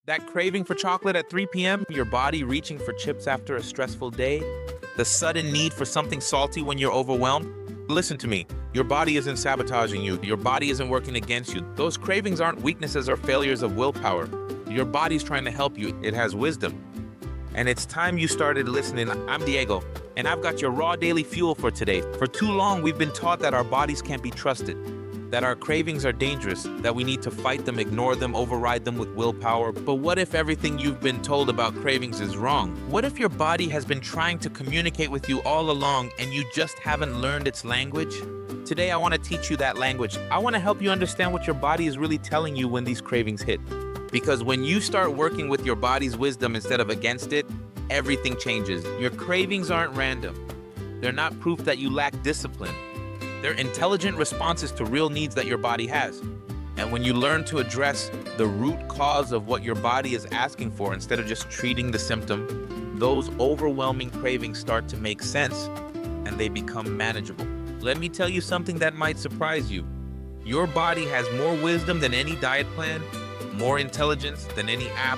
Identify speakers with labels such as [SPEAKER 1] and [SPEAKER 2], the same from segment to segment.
[SPEAKER 1] That craving for chocolate at 3 p.m., your body reaching for chips after a stressful day, the sudden need for something salty when you're overwhelmed. Listen to me. Your body isn't sabotaging you. Your body isn't working against you. Those cravings aren't weaknesses or failures of willpower. Your body's trying to help you. It has wisdom. And it's time you started listening. I'm Diego, and I've got your raw daily fuel for today. For too long, we've been taught that our bodies can't be trusted, that our cravings are dangerous, that we need to fight them, ignore them, override them with willpower. But what if everything you've been told about cravings is wrong? What if your body has been trying to communicate with you all along and you just haven't learned its language? Today, I want to teach you that language. I want to help you understand what your body is really telling you when these cravings hit. Because when you start working with your body's wisdom instead of against it, everything changes. Your cravings aren't random. They're not proof that you lack discipline. They're intelligent responses to real needs that your body has. And when you learn to address the root cause of what your body is asking for instead of just treating the symptom, those overwhelming cravings start to make sense and they become manageable. Let me tell you something that might surprise you. Your body has more wisdom than any diet plan, more intelligence than any app,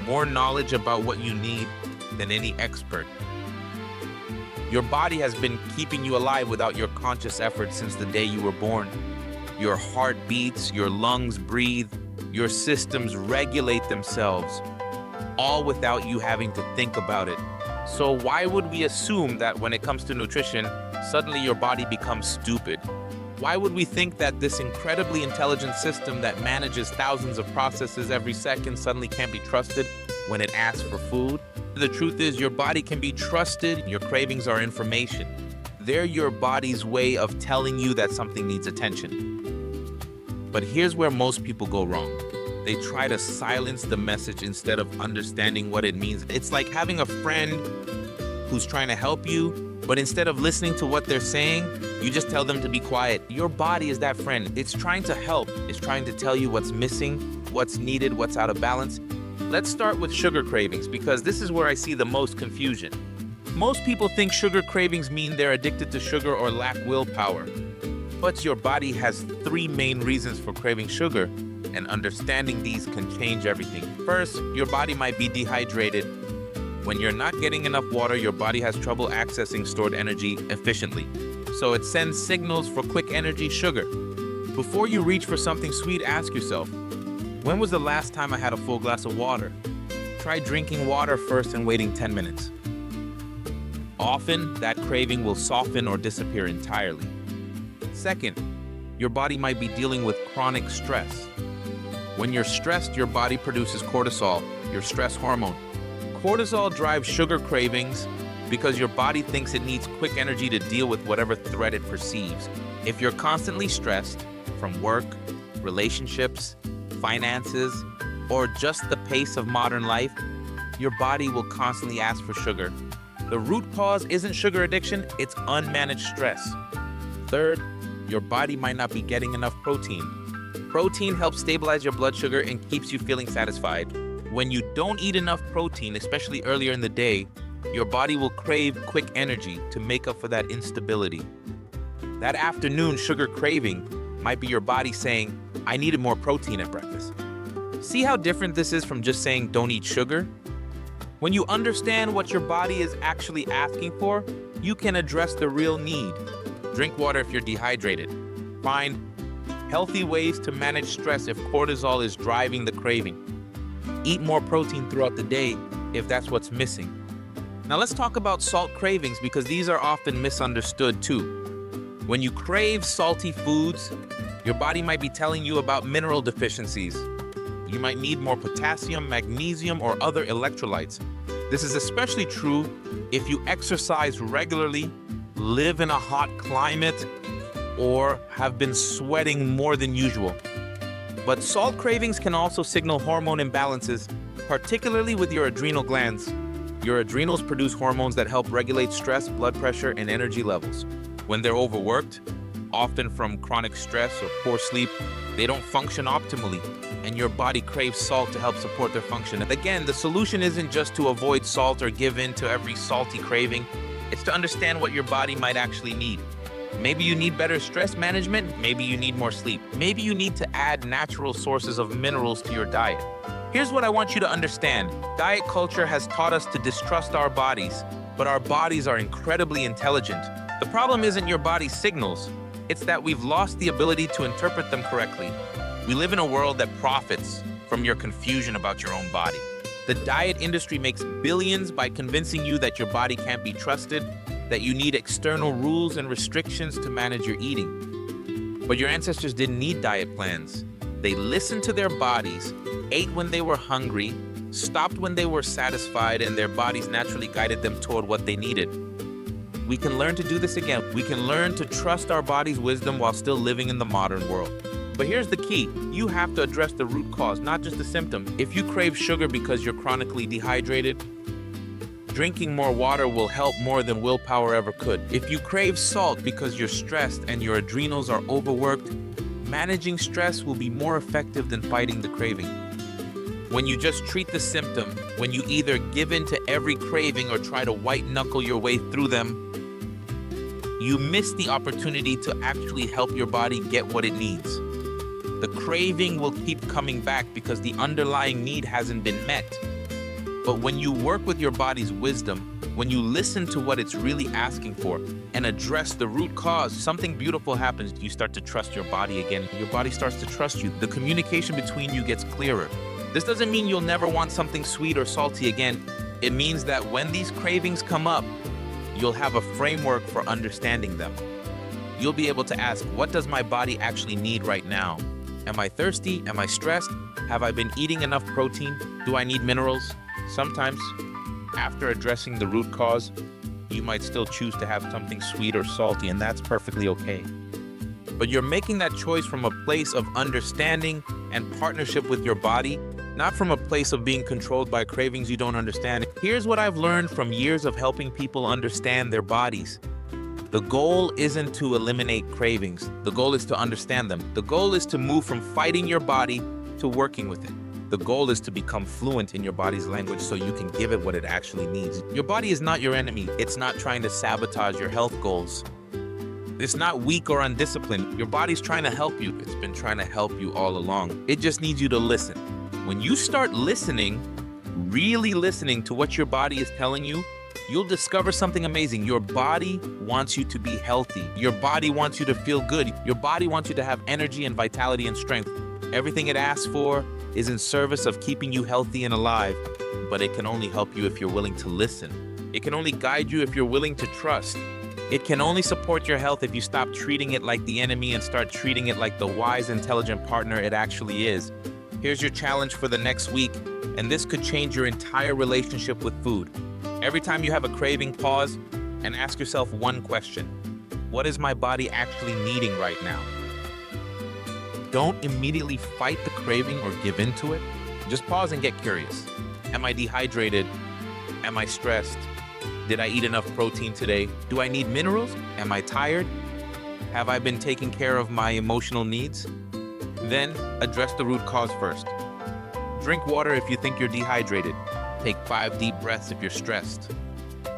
[SPEAKER 1] more knowledge about what you need than any expert. Your body has been keeping you alive without your conscious effort since the day you were born. Your heart beats, your lungs breathe, your systems regulate themselves, all without you having to think about it. So why would we assume that when it comes to nutrition, suddenly your body becomes stupid? Why would we think that this incredibly intelligent system that manages thousands of processes every second suddenly can't be trusted when it asks for food? The truth is, your body can be trusted. Your cravings are information. They're your body's way of telling you that something needs attention. But here's where most people go wrong. They try to silence the message instead of understanding what it means. It's like having a friend who's trying to help you, but instead of listening to what they're saying, you just tell them to be quiet. Your body is that friend. It's trying to help. It's trying to tell you what's missing, what's needed, what's out of balance. Let's start with sugar cravings because this is where I see the most confusion. Most people think sugar cravings mean they're addicted to sugar or lack willpower. But your body has three main reasons for craving sugar, and understanding these can change everything. First, your body might be dehydrated. When you're not getting enough water, your body has trouble accessing stored energy efficiently. So it sends signals for quick energy sugar. Before you reach for something sweet, ask yourself, when was the last time I had a full glass of water? Try drinking water first and waiting 10 minutes. Often, that craving will soften or disappear entirely. Second, your body might be dealing with chronic stress. When you're stressed, your body produces cortisol, your stress hormone. Cortisol drives sugar cravings because your body thinks it needs quick energy to deal with whatever threat it perceives. If you're constantly stressed from work, relationships, finances, or just the pace of modern life, your body will constantly ask for sugar. The root cause isn't sugar addiction, it's unmanaged stress. Third, your body might not be getting enough protein. Protein helps stabilize your blood sugar and keeps you feeling satisfied. When you don't eat enough protein, especially earlier in the day, your body will crave quick energy to make up for that instability. That afternoon sugar craving might be your body saying, I needed more protein at breakfast. See how different this is from just saying don't eat sugar? When you understand what your body is actually asking for, you can address the real need. Drink water if you're dehydrated. Find healthy ways to manage stress if cortisol is driving the craving. Eat more protein throughout the day if that's what's missing. Now let's talk about salt cravings because these are often misunderstood too. When you crave salty foods, your body might be telling you about mineral deficiencies. You might need more potassium, magnesium, or other electrolytes. This is especially true if you exercise regularly, live in a hot climate, or have been sweating more than usual. But salt cravings can also signal hormone imbalances, particularly with your adrenal glands. Your adrenals produce hormones that help regulate stress, blood pressure, and energy levels. When they're overworked, often from chronic stress or poor sleep, they don't function optimally, and your body craves salt to help support their function. And again, the solution isn't just to avoid salt or give in to every salty craving. It's to understand what your body might actually need. Maybe you need better stress management. Maybe you need more sleep. Maybe you need to add natural sources of minerals to your diet. Here's what I want you to understand. Diet culture has taught us to distrust our bodies, but our bodies are incredibly intelligent. The problem isn't your body's signals. It's that we've lost the ability to interpret them correctly. We live in a world that profits from your confusion about your own body. The diet industry makes billions by convincing you that your body can't be trusted, that you need external rules and restrictions to manage your eating. But your ancestors didn't need diet plans. They listened to their bodies, ate when they were hungry, stopped when they were satisfied, and their bodies naturally guided them toward what they needed. We can learn to do this again. We can learn to trust our body's wisdom while still living in the modern world. But here's the key. You have to address the root cause, not just the symptom. If you crave sugar because you're chronically dehydrated, drinking more water will help more than willpower ever could. If you crave salt because you're stressed and your adrenals are overworked, managing stress will be more effective than fighting the craving. When you just treat the symptom, when you either give in to every craving or try to white-knuckle your way through them, you miss the opportunity to actually help your body get what it needs. The craving will keep coming back because the underlying need hasn't been met. But when you work with your body's wisdom, when you listen to what it's really asking for and address the root cause, something beautiful happens. You start to trust your body again. Your body starts to trust you. The communication between you gets clearer. This doesn't mean you'll never want something sweet or salty again. It means that when these cravings come up, you'll have a framework for understanding them. You'll be able to ask, what does my body actually need right now? Am I thirsty? Am I stressed? Have I been eating enough protein? Do I need minerals? Sometimes, after addressing the root cause, you might still choose to have something sweet or salty, and that's perfectly okay. But you're making that choice from a place of understanding and partnership with your body, not from a place of being controlled by cravings you don't understand. Here's what I've learned from years of helping people understand their bodies. The goal isn't to eliminate cravings. The goal is to understand them. The goal is to move from fighting your body to working with it. The goal is to become fluent in your body's language so you can give it what it actually needs. Your body is not your enemy. It's not trying to sabotage your health goals. It's not weak or undisciplined. Your body's trying to help you. It's been trying to help you all along. It just needs you to listen. When you start listening, really listening to what your body is telling you, you'll discover something amazing. Your body wants you to be healthy. Your body wants you to feel good. Your body wants you to have energy and vitality and strength. Everything it asks for is in service of keeping you healthy and alive, but it can only help you if you're willing to listen. It can only guide you if you're willing to trust. It can only support your health if you stop treating it like the enemy and start treating it like the wise, intelligent partner it actually is. Here's your challenge for the next week, and this could change your entire relationship with food. Every time you have a craving, pause and ask yourself one question. What is my body actually needing right now? Don't immediately fight the craving or give in to it. Just pause and get curious. Am I dehydrated? Am I stressed? Did I eat enough protein today? Do I need minerals? Am I tired? Have I been taking care of my emotional needs? Then address the root cause first. Drink water if you think you're dehydrated. Take 5 deep breaths if you're stressed.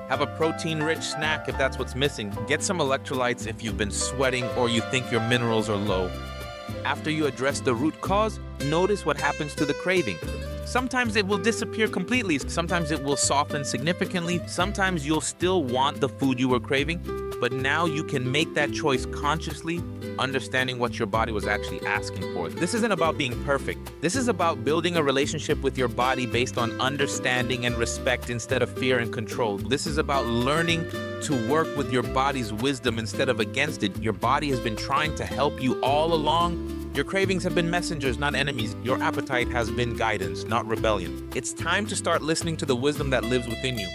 [SPEAKER 1] Have a protein-rich snack if that's what's missing. Get some electrolytes if you've been sweating or you think your minerals are low. After you address the root cause, notice what happens to the craving. Sometimes it will disappear completely. Sometimes it will soften significantly. Sometimes you'll still want the food you were craving, but now you can make that choice consciously, understanding what your body was actually asking for. This isn't about being perfect. This is about building a relationship with your body based on understanding and respect instead of fear and control. This is about learning to work with your body's wisdom instead of against it. Your body has been trying to help you all along. Your cravings have been messengers, not enemies. Your appetite has been guidance, not rebellion. It's time to start listening to the wisdom that lives within you.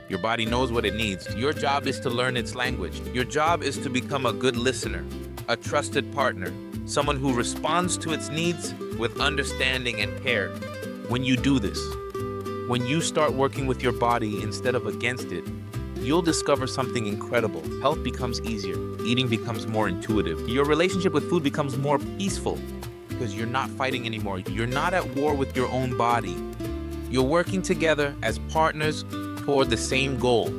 [SPEAKER 1] Your body knows what it needs. Your job is to learn its language. Your job is to become a good listener, a trusted partner, someone who responds to its needs with understanding and care. When you do this, when you start working with your body instead of against it, you'll discover something incredible. Health becomes easier. Eating becomes more intuitive. Your relationship with food becomes more peaceful because you're not fighting anymore. You're not at war with your own body. You're working together as partners toward the same goal.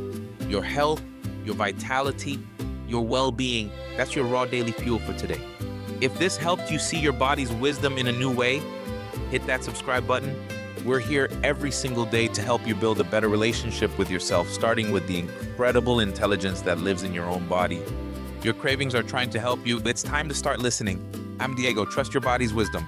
[SPEAKER 1] Your health, your vitality, your well-being. That's your raw daily fuel for today. If this helped you see your body's wisdom in a new way, hit that subscribe button. We're here every single day to help you build a better relationship with yourself, starting with the incredible intelligence that lives in your own body. Your cravings are trying to help you. It's time to start listening. I'm Diego. Trust your body's wisdom.